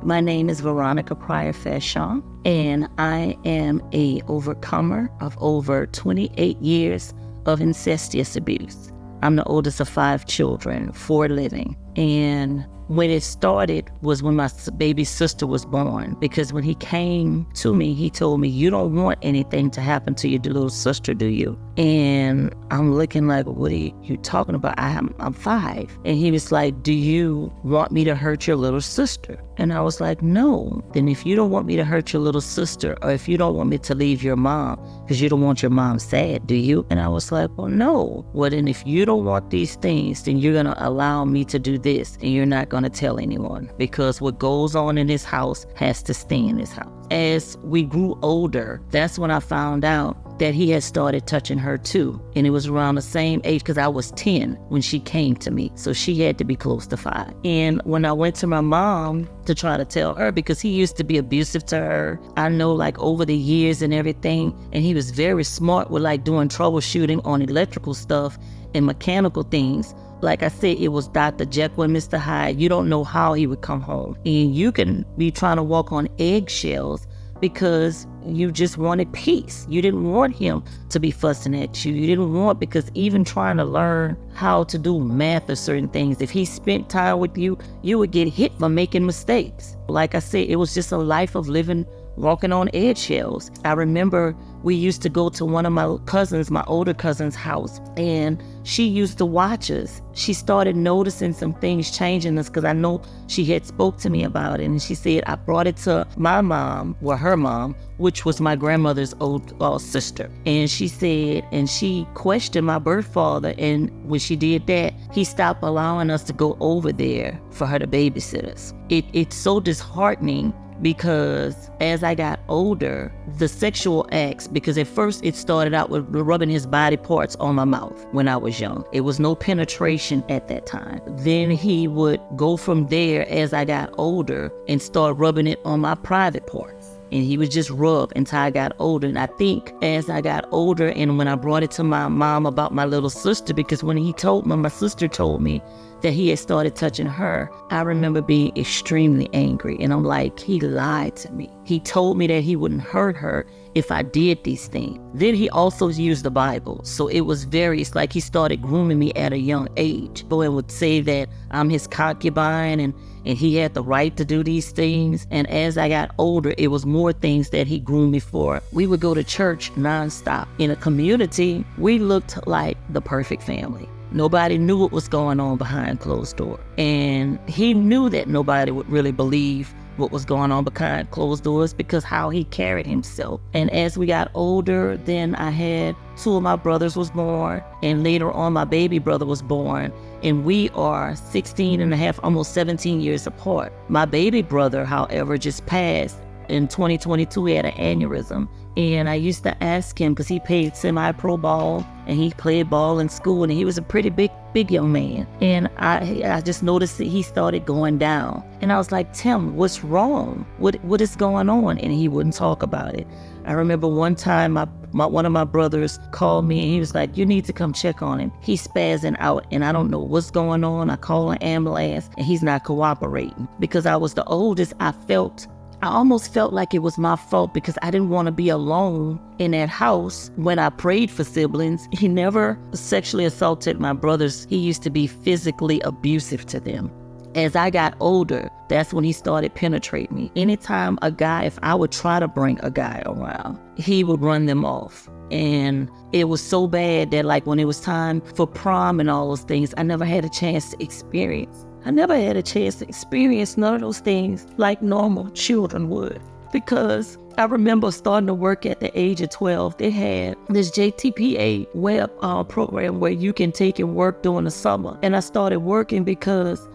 My name is Veronica Pryor Faciane, and I am a overcomer of over 28 years of incestuous abuse. I'm the oldest of 5 children, 4 living. And when it started was when my baby sister was born, because when he came to me, he told me, "You don't want anything to happen to your little sister, do you?" And I'm looking like, "What are you talking about? I'm 5. And he was like, "Do you want me to hurt your little sister?" And I was like, "No." "Then if you don't want me to hurt your little sister, or if you don't want me to leave your mom, because you don't want your mom sad, do you?" And I was like, "Well, no." "Well, then if you don't want these things, then you're going to allow me to do this, and you're not going to tell anyone, because what goes on in this house has to stay in this house." As we grew older, that's when I found out that he had started touching her too. And it was around the same age, because I was 10 when she came to me. So she had to be close to 5. And when I went to my mom to try to tell her, because he used to be abusive to her, I know, like, over the years and everything. And he was very smart with like doing troubleshooting on electrical stuff and mechanical things. Like I said, it was Dr. Jekyll and Mr. Hyde. You don't know how he would come home. And you can be trying to walk on eggshells because you just wanted peace. You didn't want him to be fussing at you. You didn't want, because even trying to learn how to do math or certain things, if he spent time with you, you would get hit for making mistakes. Like I said, it was just a life of living, walking on eggshells. I remember we used to go to one of my cousins, my older cousin's house, and she used to watch us. She started noticing some things changing us, because I know she had spoke to me about it. And she said, I brought it to my mom, well, her mom, which was my grandmother's old sister. And she said, and she questioned my birth father. And when she did that, he stopped allowing us to go over there for her to babysit us. It's so disheartening, because as I got older, the sexual acts, because at first it started out with rubbing his body parts on my mouth when I was young. It was no penetration at that time. Then he would go from there as I got older and start rubbing it on my private parts. And he would just rub until I got older. And I think as I got older, and when I brought it to my mom about my little sister, because when he told me, my sister told me that he had started touching her, I remember being extremely angry. And I'm like, he lied to me. He told me that he wouldn't hurt her if I did these things. Then he also used the Bible. So it was it's like he started grooming me at a young age. But would say that I'm his concubine and he had the right to do these things. And as I got older, it was more things that he groomed me for. We would go to church nonstop. In a community, we looked like the perfect family. Nobody knew what was going on behind closed doors. And he knew that nobody would really believe what was going on behind closed doors, because how he carried himself. And as we got older, then I had 2 of my brothers was born, and later on my baby brother was born, and we are 16 and a half, almost 17 years apart. My baby brother, however, just passed. In 2022, he had an aneurysm. And I used to ask him, because he played semi-pro ball, and he played ball in school, and he was a pretty big young man. And I just noticed that he started going down. And I was like, "Tim, what's wrong? What is going on?" And he wouldn't talk about it. I remember one time one of my brothers called me, and he was like, "You need to come check on him. He's spazzing out, and I don't know what's going on." I call an ambulance, and he's not cooperating. Because I was the oldest, I almost felt like it was my fault, because I didn't want to be alone in that house when I prayed for siblings. He never sexually assaulted my brothers. He used to be physically abusive to them. As I got older, that's when he started penetrating me. Anytime if I would try to bring a guy around, he would run them off. And it was so bad that, like, when it was time for prom and all those things, I never had a chance to experience. none of those things like normal children would. Because I remember starting to work at the age of 12. They had this JTPA web program where you can take and work during the summer. And I started working because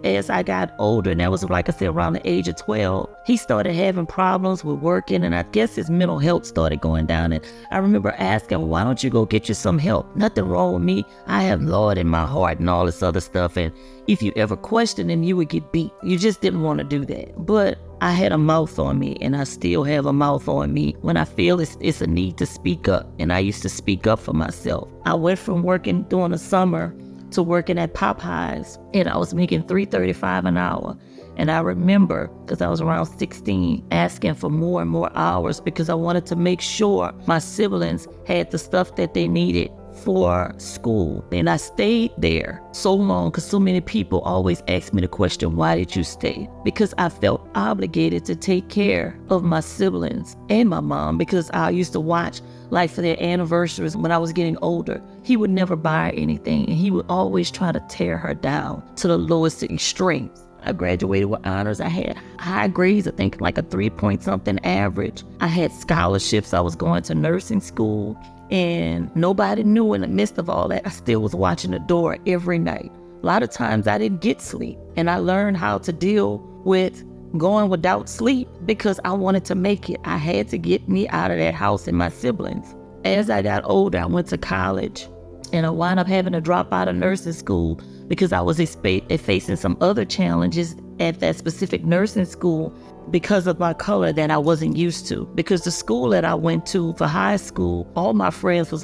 as I got older, and that was, like I said, around the age of 12, he started having problems with working, and I guess his mental health started going down. And I remember asking, "Why don't you go get you some help? Nothing wrong with me. I have Lord in my heart," and all this other stuff. And if you ever questioned him, you would get beat. You just didn't want to do that. But I had a mouth on me, and I still have a mouth on me when I feel it's a need to speak up. And I used to speak up for myself. I went from working during the summer to working at Popeyes, and I was making $3.35 an hour. And I remember, because I was around 16, asking for more and more hours because I wanted to make sure my siblings had the stuff that they needed for school. And I stayed there so long because so many people always ask me the question, why did you stay? Because I felt obligated to take care of my siblings and my mom, because I used to watch, like, for their anniversaries when I was getting older. He would never buy anything, and he would always try to tear her down to the lowest extremes. I graduated with honors. I had high grades, I think like a 3-point-something average. I had scholarships. I was going to nursing school. And nobody knew in the midst of all that, I still was watching the door every night. A lot of times I didn't get sleep. And I learned how to deal with going without sleep because I wanted to make it. I had to get me out of that house and my siblings. As I got older, I went to college. And I wound up having to drop out of nursing school because I was facing some other challenges at that specific nursing school because of my color that I wasn't used to. Because the school that I went to for high school, all my friends was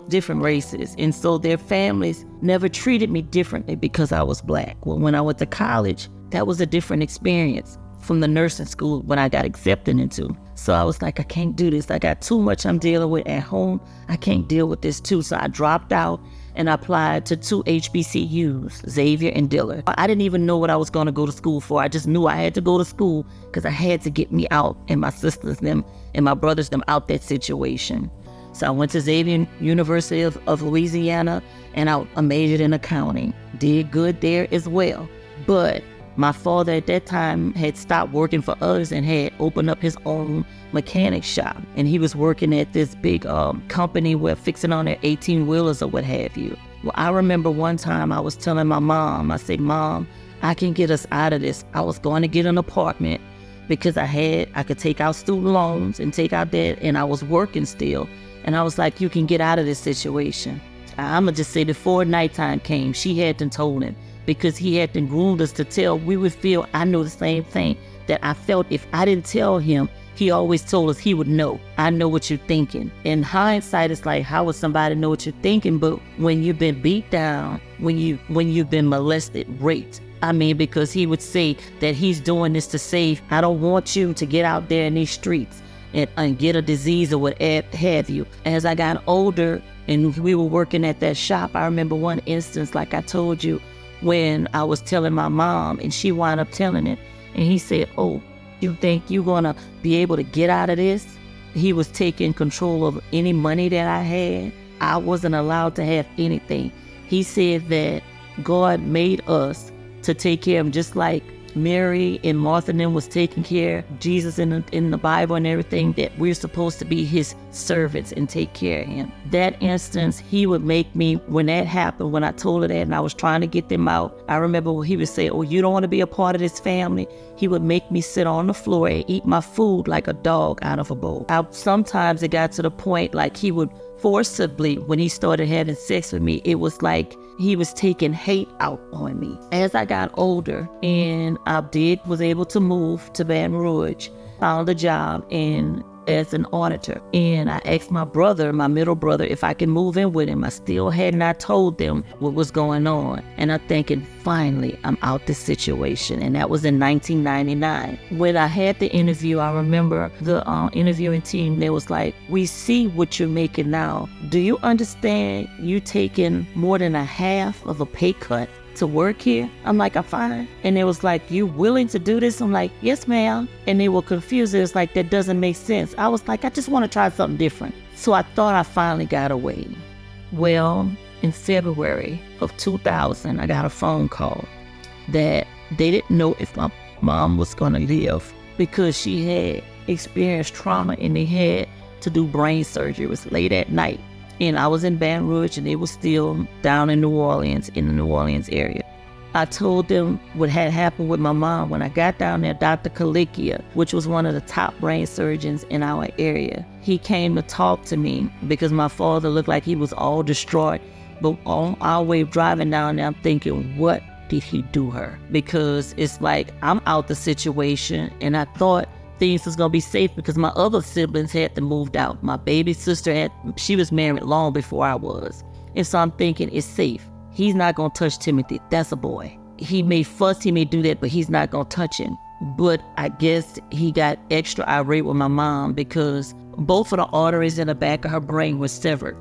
different races. And so their families never treated me differently because I was Black. Well, when I went to college, that was a different experience from the nursing school when I got accepted into. So I was like, I can't do this. I got too much I'm dealing with at home. I can't deal with this too. So I dropped out and I applied to 2 HBCUs, Xavier and Dillard. I didn't even know what I was going to go to school for. I just knew I had to go to school because I had to get me out and my sisters, them, and my brothers, them out that situation. So I went to Xavier University of Louisiana, and I majored in accounting. Did good there as well. But my father at that time had stopped working for us and had opened up his own mechanic shop. And he was working at this big company where fixing on their 18-wheelers or what have you. Well, I remember one time I was telling my mom, I said, Mom, I can get us out of this. I was going to get an apartment because I could take out student loans and take out debt, and I was working still. And I was like, you can get out of this situation. I'm going to just say before nighttime came, she had to told him, because he had been groomed us to tell. We would feel, I know the same thing, that I felt if I didn't tell him, he always told us he would know. I know what you're thinking. In hindsight, it's like, how would somebody know what you're thinking? But when you've been beat down, when you've been molested, raped, because he would say that he's doing this to save. I don't want you to get out there in these streets and get a disease or what have you. As I got older and we were working at that shop, I remember one instance, like I told you, when I was telling my mom and she wound up telling it. And he said, oh, you think you're going to be able to get out of this? He was taking control of any money that I had. I wasn't allowed to have anything. He said that God made us to take care of him, just like Mary and Martha and them was taking care of Jesus in the Bible and everything, that we're supposed to be his servants and take care of him. That instance, he would make me, when that happened, when I told her that and I was trying to get them out, I remember he would say, oh, you don't want to be a part of this family? He would make me sit on the floor and eat my food like a dog out of a bowl. Sometimes it got to the point like he would forcibly, when he started having sex with me, it was like he was taking hate out on me. As I got older and I was able to move to Baton Rouge, found a job as an auditor. And I asked my brother, my middle brother, if I could move in with him. I still had not told them what was going on. And I'm thinking, finally, I'm out this situation. And that was in 1999. When I had the interview, I remember the interviewing team, they was like, we see what you're making now. Do you understand you taking more than a half of a pay cut to work here? I'm like, I'm fine. And it was like, you willing to do this? I'm like, yes, ma'am. And they were confused. It was like, that doesn't make sense. I was like, I just want to try something different. So I thought I finally got away. Well, in February of 2000, I got a phone call that they didn't know if my mom was going to live because she had experienced trauma and they had to do brain surgery. It was late at night. And I was in Baton Rouge and they were still down in New Orleans, in the New Orleans area. I told them what had happened with my mom. When I got down there, Dr. Kalikia, which was one of the top brain surgeons in our area, he came to talk to me because my father looked like he was all distraught. But on our way driving down there, I'm thinking, what did he do her? Because it's like, I'm out the situation and I thought things was gonna be safe because my other siblings had to moved out. My baby sister she was married long before I was. And so I'm thinking it's safe. He's not gonna touch Timothy. That's a boy. he may fuss, he may do that, but he's not going to touch him. But I guess he got extra irate with my mom because both of the arteries in the back of her brain were severed.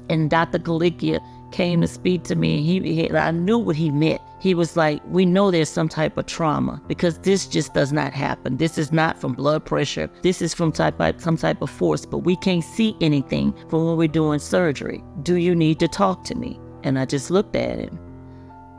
And Dr. Galicia came to speak to me. I knew what he meant. He was like, we know there's some type of trauma because this just does not happen. This is not from blood pressure. This is from some type of force, but we can't see anything from when we're doing surgery. Do you need to talk to me? And I just looked at him.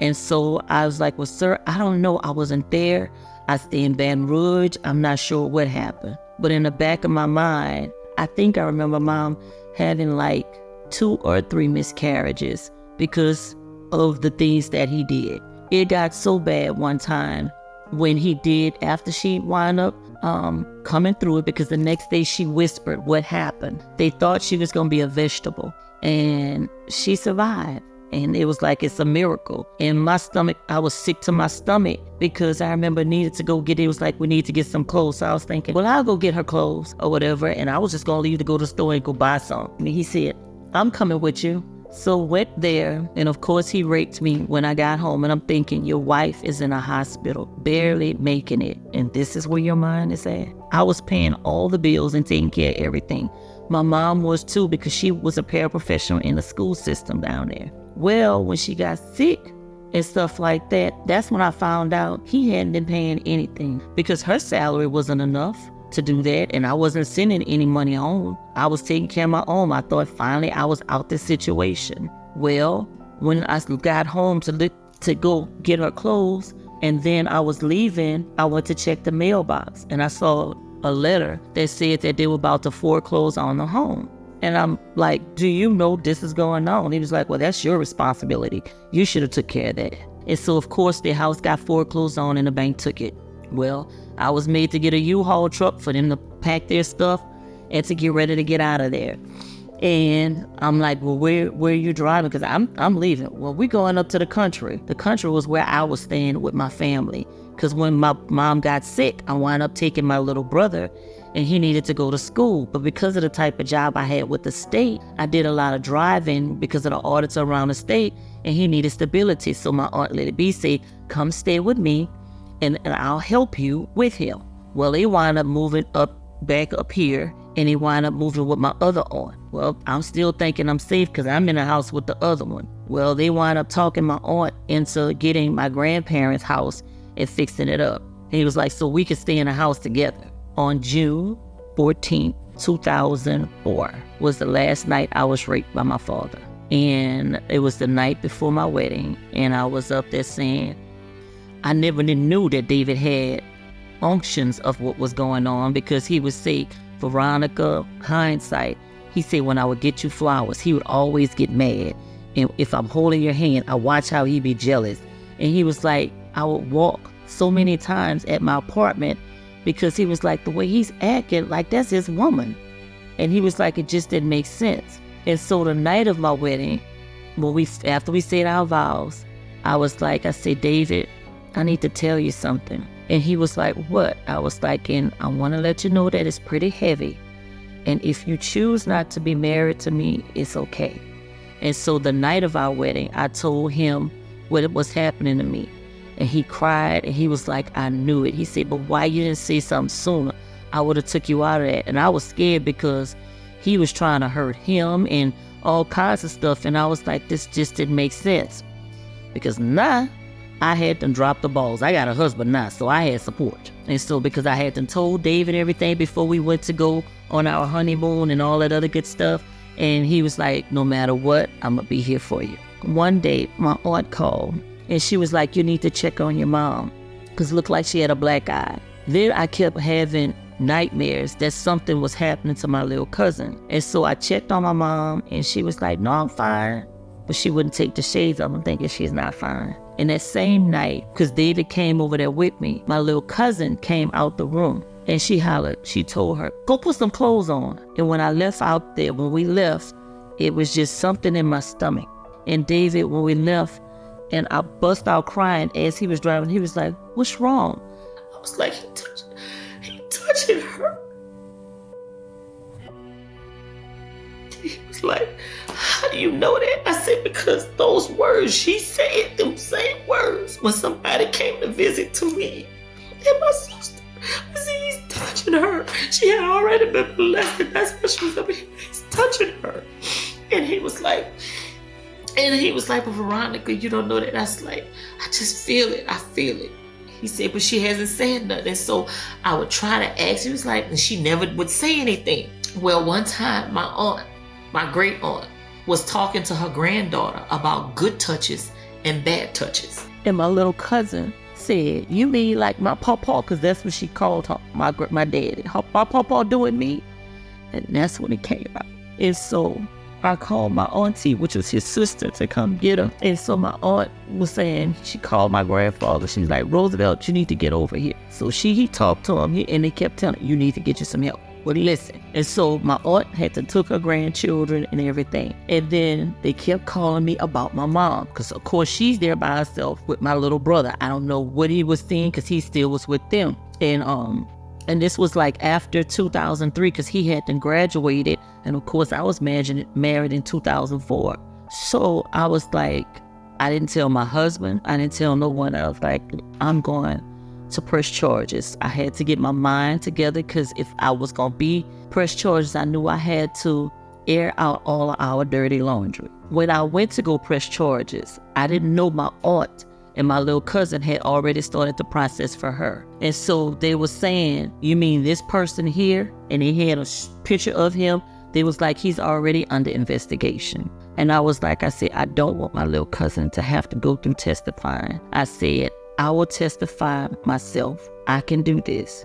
And so I was like, well, sir, I don't know. I wasn't there. I stay in Baton Rouge. I'm not sure what happened. But in the back of my mind, I think I remember Mom having like 2 or 3 miscarriages because of the things that he did. It got so bad one time when he did, after she wound up coming through it, because the next day she whispered what happened. They thought she was going to be a vegetable, and she survived. And it was like, it's a miracle. In my stomach, I was sick to my stomach because I remember needed to go get, it was like, we need to get some clothes. So I was thinking, well, I'll go get her clothes or whatever. And I was just going to leave to go to the store and go buy some. And he said, I'm coming with you. So went there. And of course, he raped me when I got home. And I'm thinking, your wife is in a hospital, barely making it. And this is where your mind is at. I was paying all the bills and taking care of everything. My mom was too, because she was a paraprofessional in the school system down there. Well, when she got sick and stuff like that, that's when I found out he hadn't been paying anything because her salary wasn't enough to do that, and I wasn't sending any money home. I was taking care of my own. I thought finally I was out this situation. Well, when I got home to go get her clothes, and then I was leaving, I went to check the mailbox, and I saw a letter that said that they were about to foreclose on the home. And I'm like, do you know this is going on? He was like, well, that's your responsibility. You should have took care of that. And so, of course, the house got foreclosed on and the bank took it. Well, I was made to get a U-Haul truck for them to pack their stuff and to get ready to get out of there. And I'm like, well, where are you driving? Because I'm leaving. Well, we're going up to the country. The country was where I was staying with my family. Because when my mom got sick, I wound up taking my little brother, and he needed to go to school. But because of the type of job I had with the state, I did a lot of driving because of the audits around the state, and he needed stability. So my aunt Lady B said, come stay with me, and I'll help you with him. Well, they wound up moving back up here, and he wound up moving with my other aunt. Well, I'm still thinking I'm safe because I'm in the house with the other one. Well, they wound up talking my aunt into getting my grandparents' house and fixing it up. And he was like, so we could stay in the house together. On June 14th, 2004 was the last night I was raped by my father. And it was the night before my wedding. And I was up there saying, I never knew that David had unctions of what was going on, because he would say, Veronica, hindsight, he said, when I would get you flowers, he would always get mad. And if I'm holding your hand, I watch how he'd be jealous. And he was like, I would walk so many times at my apartment because he was like, the way he's acting, like that's his woman. And he was like, it just didn't make sense. And so the night of my wedding, after we said our vows, I said, David, I need to tell you something. And he was like, what? I was like, and I want to let you know that it's pretty heavy. And if you choose not to be married to me, it's okay. And so the night of our wedding, I told him what was happening to me. And he cried, and he was like, I knew it. He said, but why you didn't say something sooner? I would have took you out of that. And I was scared because he was trying to hurt him and all kinds of stuff. And I was like, this just didn't make sense. Because now I had to drop the balls. I got a husband now, so I had support. And so because I had to told David everything before we went to go on our honeymoon and all that other good stuff. And he was like, no matter what, I'm going to be here for you. One day, my aunt called. And she was like, you need to check on your mom, because it looked like she had a black eye. Then I kept having nightmares that something was happening to my little cousin. And so I checked on my mom, and she was like, no, I'm fine. But she wouldn't take the shades off. I'm thinking she's not fine. And that same night, because David came over there with me, my little cousin came out the room, and she hollered. She told her, go put some clothes on. And when I left out there, when we left, it was just something in my stomach. And David, when we left, and I bust out crying as he was driving. He was like, what's wrong? I was like, he touching her. He was like, how how do you know that? I said, because those words, she said them same words when somebody came to visit to me. And my sister, I said, he's touching her. She had already been molested. That's why she was up here. He's touching her. And he was like, but Veronica, you don't know that. That's like, I just feel it. I feel it. He said, but she hasn't said nothing. So I would try to ask. He was like, and she never would say anything. Well, one time my great aunt, was talking to her granddaughter about good touches and bad touches. And my little cousin said, you mean like my pawpaw? Because that's what she called her, my daddy. My pawpaw doing me? And that's when it came out. And so I called my auntie, which was his sister, to come get her. And so my aunt was saying, she called my grandfather. She was like, Roosevelt, you need to get over here. So he talked to him, and they kept telling him, you need to get you some help. Well, listen. And so my aunt had to took her grandchildren and everything. And then they kept calling me about my mom. Because, of course, she's there by herself with my little brother. I don't know what he was seeing because he still was with them. And this was like after 2003 because he hadn't graduated. And, of course, I was married in 2004. So I was like, I didn't tell my husband. I didn't tell no one else. Like, I'm going to press charges. I had to get my mind together because if I was going to press charges, I knew I had to air out all of our dirty laundry. When I went to go press charges, I didn't know my aunt and my little cousin had already started the process for her. And so they were saying, you mean this person here? And they had a picture of him. They was like, he's already under investigation. And I was like, I said, I don't want my little cousin to have to go through testifying. I said, I will testify myself. I can do this.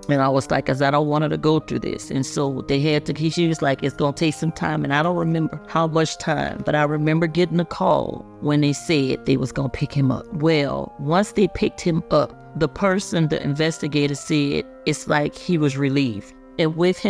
And I was like, because I don't want her to go through this. And so they had to, she was like, it's going to take some time. And I don't remember how much time, but I remember getting a call when they said they was going to pick him up. Well, once they picked him up, the investigator said, it's like he was relieved. And with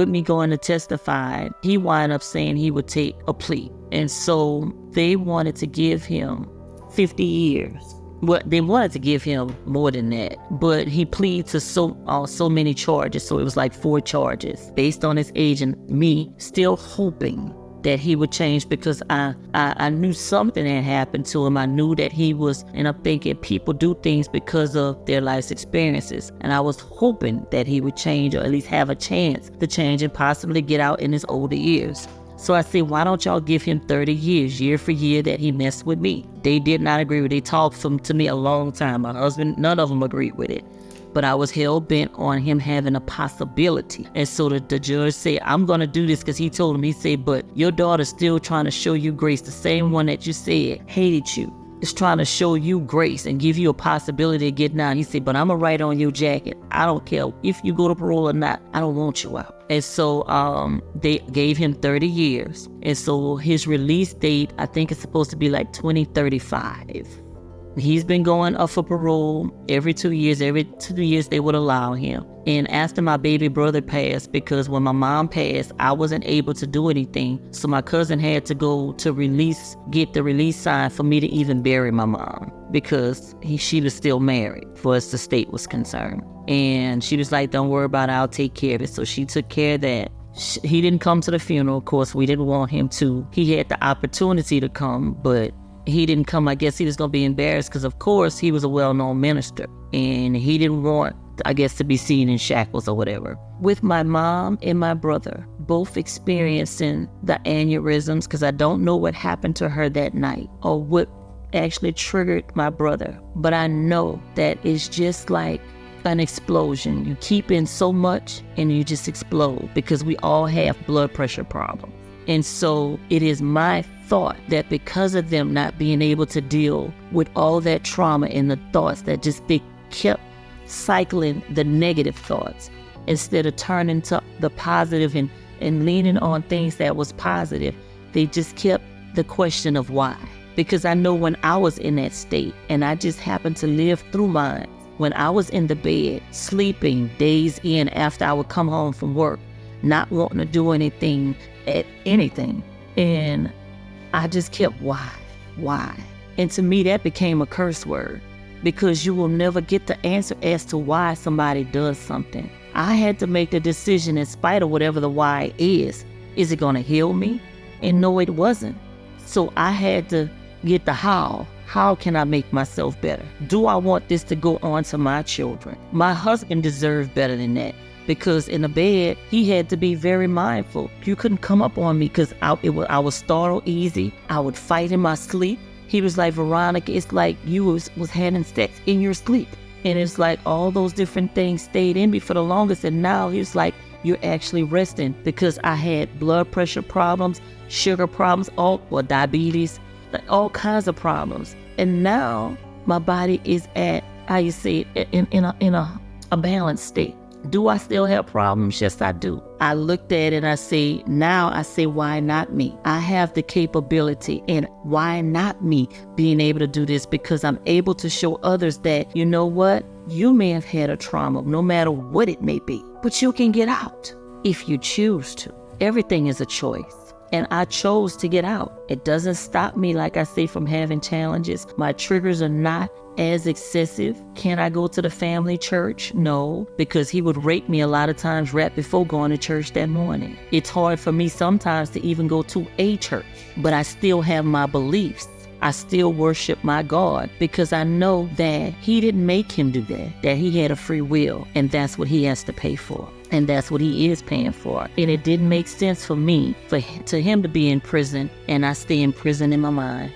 me going to testify, he wound up saying he would take a plea. And so they wanted to give him 50 years. Well, they wanted to give him more than that, but he pleaded to so many charges. So it was like 4 charges based on his age, and me still hoping that he would change because I knew something had happened to him. I knew that he was, and I'm thinking people do things because of their life's experiences. And I was hoping that he would change, or at least have a chance to change and possibly get out in his older years. So I said, why don't y'all give him 30 years, year for year, that he messed with me? They did not agree with it. They talked to me a long time. My husband, none of them agreed with it. But I was hell-bent on him having a possibility. And so the judge said, I'm going to do this because he told him, he said, but your daughter's still trying to show you grace. The same one that you said hated you is trying to show you grace and give you a possibility of getting out. He said, but I'm going to write on your jacket. I don't care if you go to parole or not. I don't want you out. And so they gave him 30 years. And so his release date, I think it's supposed to be like 2035. He's been going up for parole every 2 years. Every 2 years they would allow him. And after my baby brother passed, because when my mom passed, I wasn't able to do anything. So my cousin had to go to get the release sign for me to even bury my mom, because she was still married, for as the state was concerned. And she was like, don't worry about it, I'll take care of it. So she took care of that. He didn't come to the funeral. Of course, we didn't want him to. He had the opportunity to come, but he didn't come. I guess he was going to be embarrassed because, of course, he was a well-known minister. And he didn't want, I guess, to be seen in shackles or whatever. With my mom and my brother both experiencing the aneurysms, because I don't know what happened to her that night or what actually triggered my brother. But I know that it's just like an explosion. You keep in so much and you just explode, because we all have blood pressure problems. And so it is my thought that because of them not being able to deal with all that trauma and the thoughts that just they kept cycling the negative thoughts instead of turning to the positive and leaning on things that was positive, they just kept the question of why. Because I know when I was in that state, and I just happened to live through mine, when I was in the bed, sleeping days in after I would come home from work, not wanting to do anything, and I just kept, why? And to me, that became a curse word, because you will never get the answer as to why somebody does something. I had to make the decision, in spite of whatever the why is it going to heal me? And no, it wasn't. So I had to get the how. How can I make myself better? Do I want this to go on to my children? My husband deserved better than that, because in the bed, he had to be very mindful. You couldn't come up on me because I was startled easy. I would fight in my sleep. He was like, Veronica, it's like you was having sex in your sleep. And it's like all those different things stayed in me for the longest. And now he was like, you're actually resting, because I had blood pressure problems, sugar problems, diabetes, all kinds of problems. And now my body is at, how you say it, in a balanced state. Do I still have problems? Yes, I do. I looked at it and I say, why not me? I have the capability, and why not me being able to do this? Because I'm able to show others that, you know what? You may have had a trauma, no matter what it may be, but you can get out if you choose to. Everything is a choice. And I chose to get out. It doesn't stop me, like I say, from having challenges. My triggers are not as excessive. Can I go to the family church? No, because he would rape me a lot of times right before going to church that morning. It's hard for me sometimes to even go to a church, but I still have my beliefs. I still worship my God, because I know that he didn't make him do that he had a free will, and that's what he has to pay for. And that's what he is paying for. And it didn't make sense for me, to him to be in prison, and I stay in prison in my mind.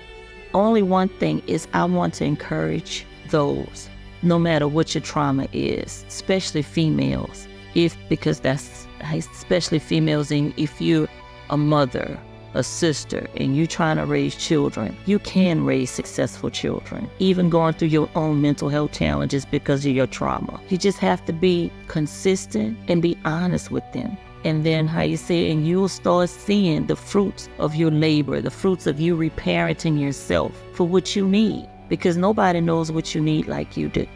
Only one thing is, I want to encourage those, no matter what your trauma is, especially females, especially females, and if you're a mother, a sister, and you're trying to raise children, you can raise successful children, even going through your own mental health challenges because of your trauma. You just have to be consistent and be honest with them. And then, and you'll start seeing the fruits of your labor, the fruits of you reparenting yourself for what you need, because nobody knows what you need like you do.